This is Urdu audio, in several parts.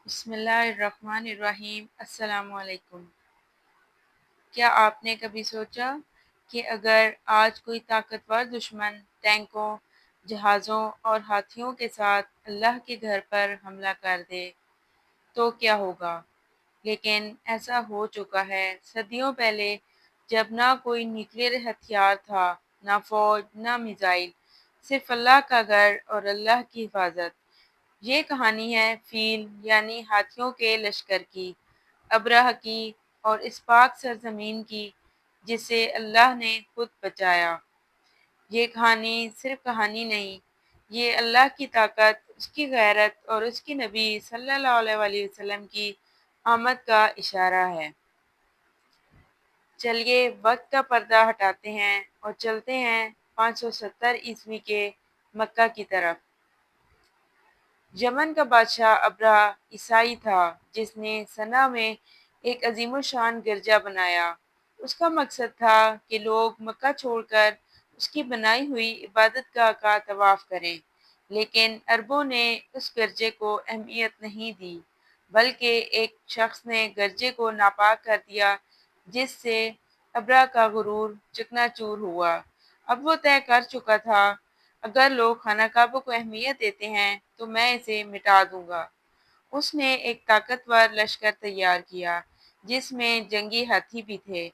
بسم اللہ الرحمن الرحیم۔ السلام علیکم۔ کیا آپ نے کبھی سوچا کہ اگر آج کوئی طاقتور دشمن ٹینکوں، جہازوں اور ہاتھیوں کے ساتھ اللہ کے گھر پر حملہ کر دے تو کیا ہوگا؟ لیکن ایسا ہو چکا ہے۔ صدیوں پہلے جب نہ کوئی نیوکلیر ہتھیار تھا، نہ فوج، نہ میزائل، صرف اللہ کا گھر اور اللہ کی حفاظت۔ یہ کہانی ہے فیل یعنی ہاتھیوں کے لشکر کی، ابرہہ کی، اور اس پاک سرزمین کی جسے اللہ نے خود بچایا۔ یہ کہانی صرف کہانی نہیں، یہ اللہ کی طاقت، اس کی غیرت اور اس کی نبی صلی اللہ علیہ وسلم کی آمد کا اشارہ ہے۔ چلیے وقت کا پردہ ہٹاتے ہیں اور چلتے ہیں 570 کے مکہ کی طرف۔ یمن کا بادشاہ ابرہہ عیسائی تھا جس نے صنع میں ایک عظیم الشان گرجا بنایا۔ اس کا مقصد تھا کہ لوگ مکہ چھوڑ کر اس کی بنائی ہوئی عبادت گاہ کا طواف کریں، لیکن عربوں نے اس گرجے کو اہمیت نہیں دی، بلکہ ایک شخص نے گرجے کو ناپاک کر دیا جس سے ابرہہ کا غرور چکنا چور ہوا۔ اب وہ طے کر چکا تھا، اگر لوگ خانہ کعبہ کو اہمیت دیتے ہیں تو میں اسے مٹا دوں گا۔ اس نے ایک طاقتور لشکر تیار کیا جس میں جنگی ہاتھی بھی تھے۔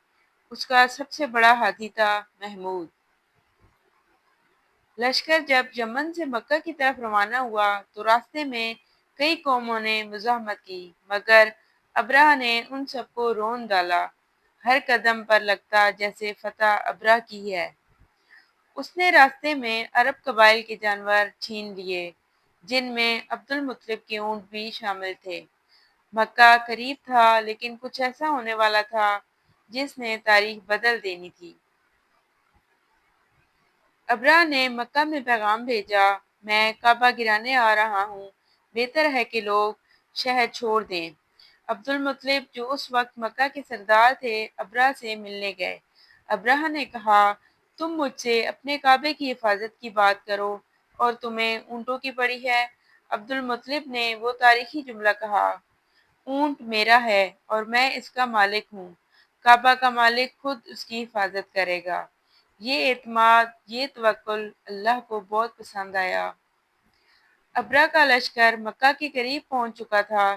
اس کا سب سے بڑا ہاتھی تھا محمود۔ لشکر جب یمن سے مکہ کی طرف روانہ ہوا تو راستے میں کئی قوموں نے مزاحمت کی، مگر ابرہہ نے ان سب کو رون ڈالا۔ ہر قدم پر لگتا جیسے فتح ابرہہ کی ہے۔ اس نے راستے میں عرب قبائل کے جانور چھین لیے، جن میں عبد المطلب کے اونٹ بھی شامل تھے۔ مکہ قریب تھا لیکن کچھ ایسا ہونے والا تھا جس نے تاریخ بدل دینی تھی۔ ابرہہ نے مکہ میں پیغام بھیجا، میں کعبہ گرانے آ رہا ہوں، بہتر ہے کہ لوگ شہر چھوڑ دیں۔ عبد المطلب جو اس وقت مکہ کے سردار تھے ابرہہ سے ملنے گئے۔ ابرہہ نے کہا، تم مجھ سے اپنے کعبے کی حفاظت کی بات کرو اور تمہیں اونٹوں کی پڑی ہے۔ عبد المطلب نے وہ تاریخی جملہ کہا، اونٹ میرا ہے اور میں اس کا مالک ہوں، کعبہ کا مالک خود اس کی حفاظت کرے گا۔ یہ اعتماد، یہ توکل اللہ کو بہت پسند آیا۔ ابرہہ کا لشکر مکہ کے قریب پہنچ چکا تھا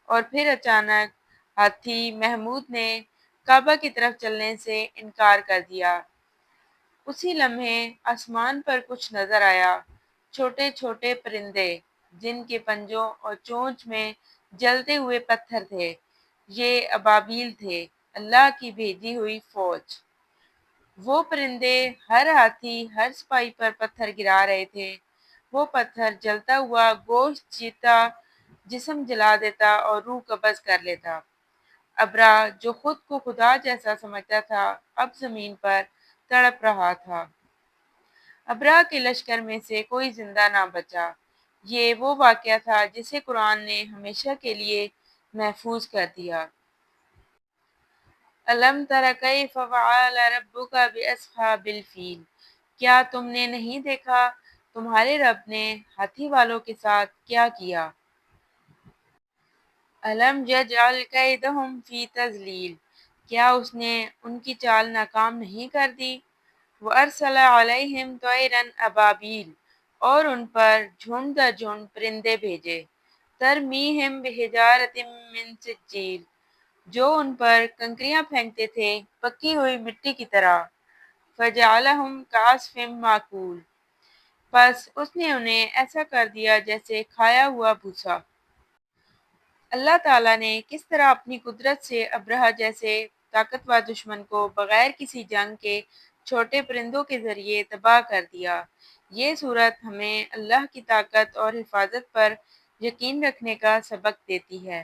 اور پھر اچانک ہاتھی محمود نے کعبہ کی طرف چلنے سے انکار کر دیا۔ اسی لمحے آسمان پر کچھ نظر آیا، چھوٹے چھوٹے پرندے جن کے پنجوں اور چونچ میں جلتے ہوئے پتھر تھے۔ یہ ابابیل تھے، اللہ کی بھیجی ہوئی فوج۔ وہ پرندے ہر ہاتھی، ہر سپاہی پر پتھر گرا رہے تھے۔ وہ پتھر جلتا ہوا گوشت چیرتا، جسم جلا دیتا اور روح قبض کر لیتا۔ ابرہہ جو خود کو خدا جیسا سمجھتا تھا اب زمین پر تڑپ رہا تھا۔ ابرہہ کے لشکر میں سے کوئی زندہ نہ بچا۔ یہ وہ واقعہ تھا جسے قرآن نے ہمیشہ کے لیے محفوظ کر دیا۔ الم تر کیف فعل ربک باصحاب الفیل، کیا تم نے نہیں دیکھا تمہارے رب نے ہاتھی والوں کے ساتھ کیا کیا؟ الم یجعل کیدہم فی تضلیل، کیا اس نے ان کی چال ناکام نہیں کر دی؟ وارسل علیہم طیرا ابابیل، اور ان پر جھنڈ در جھنڈ پرندے بھیجے۔ ترمیہم بحجارۃ من سجیل، جو ان پر کنکریاں پھینکتے تھے پکی ہوئی مٹی کی طرح۔ فجعلہم کعصف مأکول، پس اس نے انہیں ایسا کر دیا جیسے کھایا ہوا بھوسا۔ اللہ تعالیٰ نے کس طرح اپنی قدرت سے ابرہہ جیسے طاقتور دشمن کو بغیر کسی جنگ کے چھوٹے پرندوں کے ذریعے تباہ کر دیا۔ یہ صورت ہمیں اللہ کی طاقت اور حفاظت پر یقین رکھنے کا سبق دیتی ہے۔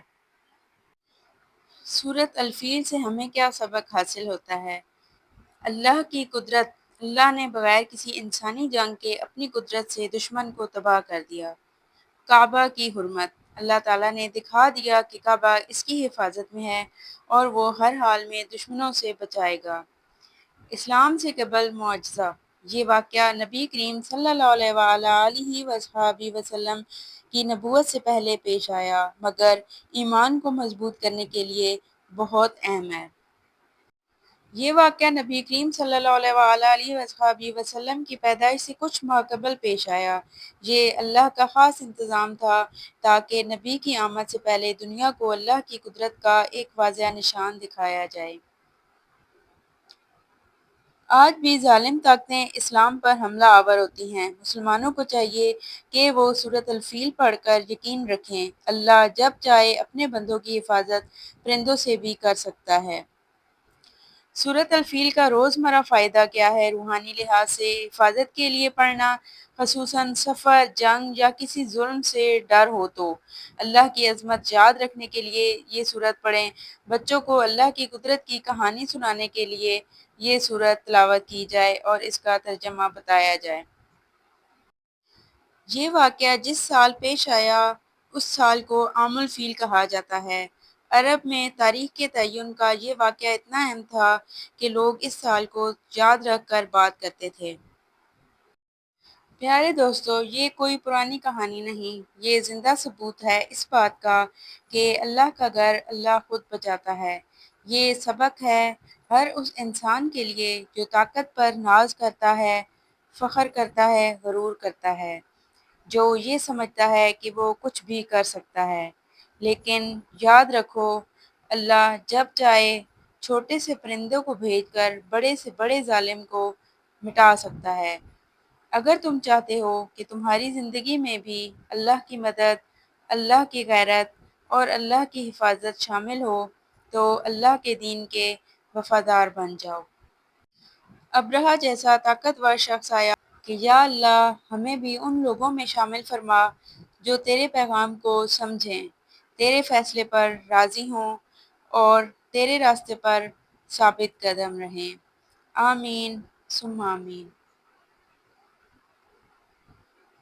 سورۃ الفیل سے ہمیں کیا سبق حاصل ہوتا ہے؟ اللہ کی قدرت، اللہ نے بغیر کسی انسانی جنگ کے اپنی قدرت سے دشمن کو تباہ کر دیا۔ کعبہ کی حرمت، اللہ تعالیٰ نے دکھا دیا کہ کعبہ اس کی حفاظت میں ہے اور وہ ہر حال میں دشمنوں سے بچائے گا۔ اسلام سے قبل معجزہ، یہ واقعہ نبی کریم صلی اللہ علیہ وآلہ وصحبہ وسلم کی نبوت سے پہلے پیش آیا، مگر ایمان کو مضبوط کرنے کے لیے بہت اہم ہے۔ یہ واقعہ نبی کریم صلی اللہ علیہ وآلہ وصحبہ وسلم کی پیدائش سے کچھ ماہ قبل پیش آیا۔ یہ اللہ کا خاص انتظام تھا تاکہ نبی کی آمد سے پہلے دنیا کو اللہ کی قدرت کا ایک واضح نشان دکھایا جائے۔ آج بھی ظالم طاقتیں اسلام پر حملہ آور ہوتی ہیں۔ مسلمانوں کو چاہیے کہ وہ سورۃ الفیل پڑھ کر یقین رکھیں، اللہ جب چاہے اپنے بندوں کی حفاظت پرندوں سے بھی کر سکتا ہے۔ سورۃ الفیل کا روزمرہ فائدہ کیا ہے؟ روحانی لحاظ سے حفاظت کے لیے پڑھنا، خصوصاً سفر، جنگ یا کسی ظلم سے ڈر ہو تو اللہ کی عظمت یاد رکھنے کے لیے یہ سورت پڑھیں۔ بچوں کو اللہ کی قدرت کی کہانی سنانے کے لیے یہ سورت تلاوت کی جائے اور اس کا ترجمہ بتایا جائے۔ یہ واقعہ جس سال پیش آیا اس سال کو عام الفیل کہا جاتا ہے۔ عرب میں تاریخ کے تعین کا یہ واقعہ اتنا اہم تھا کہ لوگ اس سال کو یاد رکھ کر بات کرتے تھے۔ پیارے دوستو، یہ کوئی پرانی کہانی نہیں، یہ زندہ ثبوت ہے اس بات کا کہ اللہ کا گھر اللہ خود بچاتا ہے۔ یہ سبق ہے ہر اس انسان کے لیے جو طاقت پر ناز کرتا ہے، فخر کرتا ہے، غرور کرتا ہے، جو یہ سمجھتا ہے کہ وہ کچھ بھی کر سکتا ہے۔ لیکن یاد رکھو، اللہ جب چاہے چھوٹے سے پرندوں کو بھیج کر بڑے سے بڑے ظالم کو مٹا سکتا ہے۔ اگر تم چاہتے ہو کہ تمہاری زندگی میں بھی اللہ کی مدد، اللہ کی غیرت اور اللہ کی حفاظت شامل ہو تو اللہ کے دین کے وفادار بن جاؤ۔ ابرہہ جیسا طاقتور شخص آیا کہ یا اللہ ہمیں بھی ان لوگوں میں شامل فرما جو تیرے پیغام کو سمجھیں، تیرے فیصلے پر راضی ہوں اور تیرے راستے پر ثابت قدم رہیں۔ آمین ثم آمین۔